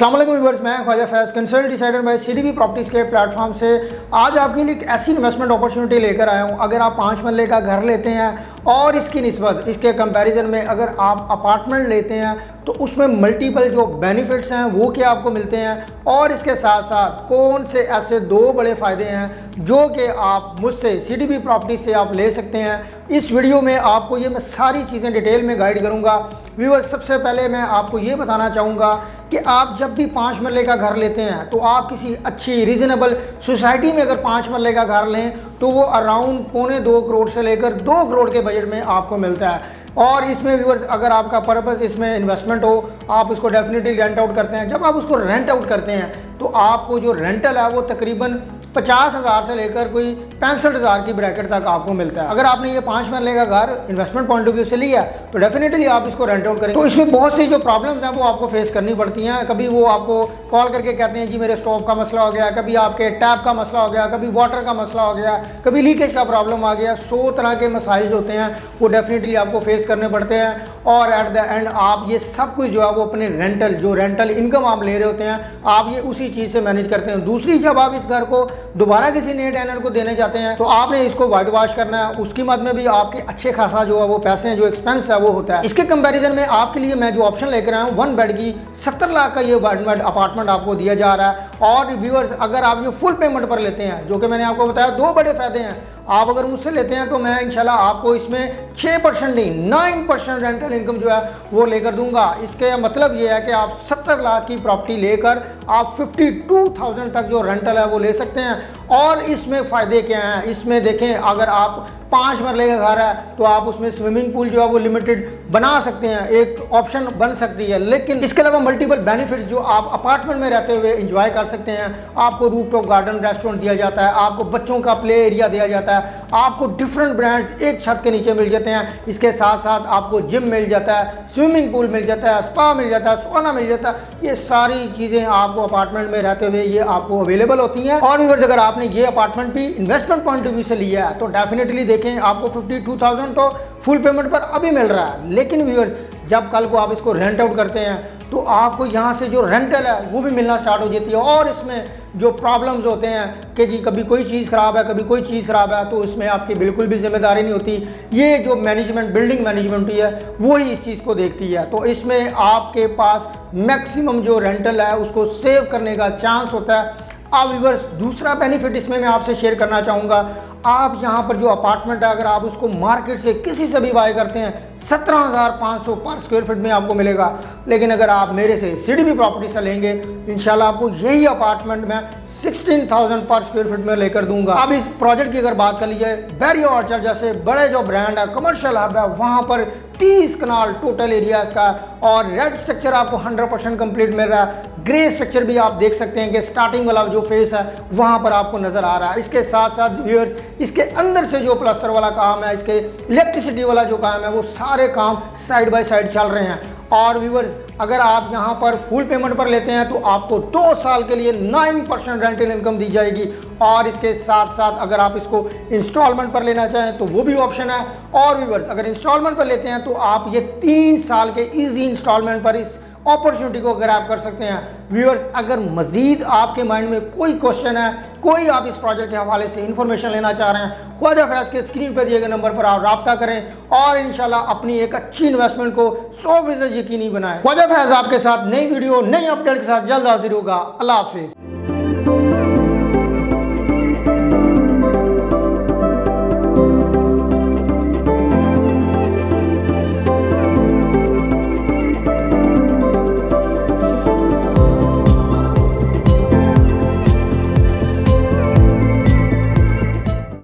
अस्सलाम वालेकुम व्यूअर्स, मैं Khwaja Faiz consultant decider by CDB properties के प्लेटफॉर्म से आज आपके लिए एक ऐसी इन्वेस्टमेंट अपॉर्चुनिटी लेकर आया हूँ। अगर आप 5 मरले का घर लेते हैं और इसकी निस्बत इसके कंपैरिजन में अगर आप अपार्टमेंट लेते हैं तो उसमें मल्टीपल जो बेनिफिट्स हैं वो क्या आपको मिलते हैं, और इसके साथ साथ कौन से ऐसे 2 बड़े फ़ायदे हैं जो कि आप मुझसे सीडीबी प्रॉपर्टी से आप ले सकते हैं। इस वीडियो में आपको ये मैं सारी चीज़ें डिटेल में गाइड करूँगा। व्यूअर्स, सबसे पहले मैं आपको ये बताना चाहूँगा कि आप जब भी 5 मरले का घर लेते हैं तो आप किसी अच्छी रीज़नेबल सोसाइटी में अगर 5 मरले का घर लें तो वो अराउंड 2.25 करोड़ से लेकर 2 करोड़ के बजट में आपको मिलता है। और इसमें व्यूअर्स, अगर आपका पर्पस इसमें इन्वेस्टमेंट हो, आप इसको डेफिनेटली रेंट आउट करते हैं। जब आप उसको रेंट आउट करते हैं तो आपको जो रेंटल है वो तकरीबन 50,000 से लेकर कोई 65,000 की ब्रैकेट तक आपको मिलता है। अगर आपने ये 5 मरले का घर इन्वेस्टमेंट पॉइंट ऑफ व्यू से लिया तो डेफिनेटली आप इसको रेंट आउट करें। तो इसमें बहुत सी जो प्रॉब्लम्स हैं वो आपको फेस करनी पड़ती हैं। कभी वो आपको कॉल करके कहते हैं जी मेरे स्टोव का मसला हो गया, कभी आपके टैप का मसला हो गया, कभी वाटर का मसला हो गया, कभी लीकेज का प्रॉब्लम आ गया। 100 तरह के मसाइल जो होते हैं वो डेफिनेटली आपको फेस करने पड़ते हैं। और एट द एंड आप ये सब कुछ जो है वो अपने रेंटल इनकम आप ले रहे होते हैं, आप ये उसी चीज़ से मैनेज करते हैं। दूसरी, जब आप इस घर को दोबारा किसी नए टेनर को देने जाते हैं तो आपने इसको वाइट वॉश करना है। उसकी मद में भी आपके अच्छे खासा जो है वो पैसे हैं, जो एक्सपेंस है वो होता है। इसके कंपैरिजन में आपके लिए मैं जो ऑप्शन लेकर आया हूँ 1 बेड की 70 लाख का ये अपार्टमेंट आपको दिया जा रहा है। और व्यूअर्स, अगर आप ये फुल पेमेंट पर लेते हैं, जो कि मैंने आपको बताया 2 बड़े फायदे हैं, आप अगर मुझसे लेते हैं तो मैं इंशाल्लाह आपको इसमें 6% नहीं 9% रेंटल इनकम जो है वो लेकर दूंगा। इसके मतलब ये है कि आप 70 लाख की प्रॉपर्टी लेकर आप 52,000 तक जो रेंटल है वो ले सकते हैं। और इसमें फ़ायदे क्या हैं, इसमें देखें, अगर आप 5 मरले का घर है तो आप उसमें स्विमिंग पूल जो है वो लिमिटेड बना सकते हैं, एक ऑप्शन बन सकती है। लेकिन इसके अलावा मल्टीपल बेनिफिट्स जो आप अपार्टमेंट में रहते हुए एंजॉय कर सकते हैं। आपको रूफटॉप गार्डन रेस्टोरेंट दिया जाता है, आपको बच्चों का प्ले एरिया दिया जाता है, आपको डिफरेंट ब्रांड्स एक छत के नीचे मिल जाते हैं। इसके साथ साथ आपको जिम मिल जाता है, स्विमिंग पूल मिल जाता है, स्पा मिल जाता है, सोना मिल जाता है। ये सारी चीज़ें आपको अपार्टमेंट में रहते हुए ये आपको अवेलेबल होती हैं। और व्यूअर्स, अगर आपने ये अपार्टमेंट भी इन्वेस्टमेंट पॉइंट ऑफ व्यू से लिया है तो डेफिनेटली देखें आपको 52,000 तो फुल पेमेंट पर अभी मिल रहा है। लेकिन व्यूअर्स, जब कल को आप इसको रेंट आउट करते हैं तो आपको यहाँ से जो रेंटल है वो भी मिलना स्टार्ट हो जाती है। और इसमें जो प्रॉब्लम्स होते हैं कि जी कभी कोई चीज़ ख़राब है, कभी कोई चीज़ ख़राब है, तो इसमें आपकी बिल्कुल भी जिम्मेदारी नहीं होती। ये जो मैनेजमेंट, बिल्डिंग मैनेजमेंट है वो ही इस चीज़ को देखती है। तो इसमें आपके पास मैक्सिमम जो रेंटल है उसको सेव करने का चांस होता है। अब व्यूअर्स, दूसरा बेनिफिट इसमें मैं आपसे शेयर करना चाहूँगा। आप यहाँ पर जो अपार्टमेंट है अगर आप उसको मार्केट से किसी से भी बाय करते हैं 17,500 पर स्क्वायर फीट में आपको मिलेगा। लेकिन अगर आप मेरे से सीडीबी प्रॉपर्टी से लेंगे इंशाल्लाह आपको यही अपार्टमेंट मैं 16,000 पर स्क्वायर फीट में लेकर दूंगा। अब इस प्रोजेक्ट की अगर बात कर लीजिए, बैरियो ऑर्चर्ड जैसे बड़े जो ब्रांड है, कमर्शियल हब है, वहाँ पर 30 कनाल टोटल एरिया इसका, और रेड स्ट्रक्चर आपको 100% कंप्लीट मिल रहा है। ग्रे स्ट्रक्चर भी आप देख सकते हैं कि स्टार्टिंग वाला जो फेस है वहाँ पर आपको नज़र आ रहा है। इसके साथ साथ व्यूअर्स, इसके अंदर से जो प्लास्टर वाला काम है, इसके इलेक्ट्रिसिटी वाला जो काम है, वो सारे काम साइड बाय साइड चल रहे हैं। और व्यूअर्स, अगर आप यहाँ पर फुल पेमेंट पर लेते हैं तो आपको 2 साल के लिए 9% रेंटल इनकम दी जाएगी। और इसके साथ साथ अगर आप इसको इंस्टॉलमेंट पर लेना चाहें तो वो भी ऑप्शन है। और व्यूअर्स, अगर इंस्टॉलमेंट पर लेते हैं तो आप ये 3 साल के ईजी इंस्टॉलमेंट पर इस अपॉर्चुनिटी को ग्रैब कर सकते हैं। व्यूअर्स, अगर मजीद आपके माइंड में कोई क्वेश्चन है, कोई आप इस प्रोजेक्ट के हवाले से इंफॉर्मेशन लेना चाह रहे हैं, ख्वाजा फैज़ के स्क्रीन पर दिए गए नंबर पर आप रब्ता करें और इंशाल्लाह अपनी एक अच्छी इन्वेस्टमेंट को 100% यकीनी बनाएं। ख्वाजा फैज़ आपके साथ नई वीडियो, नई अपडेट के साथ जल्द हाजिर होगा। अल्लाह हाफिज़।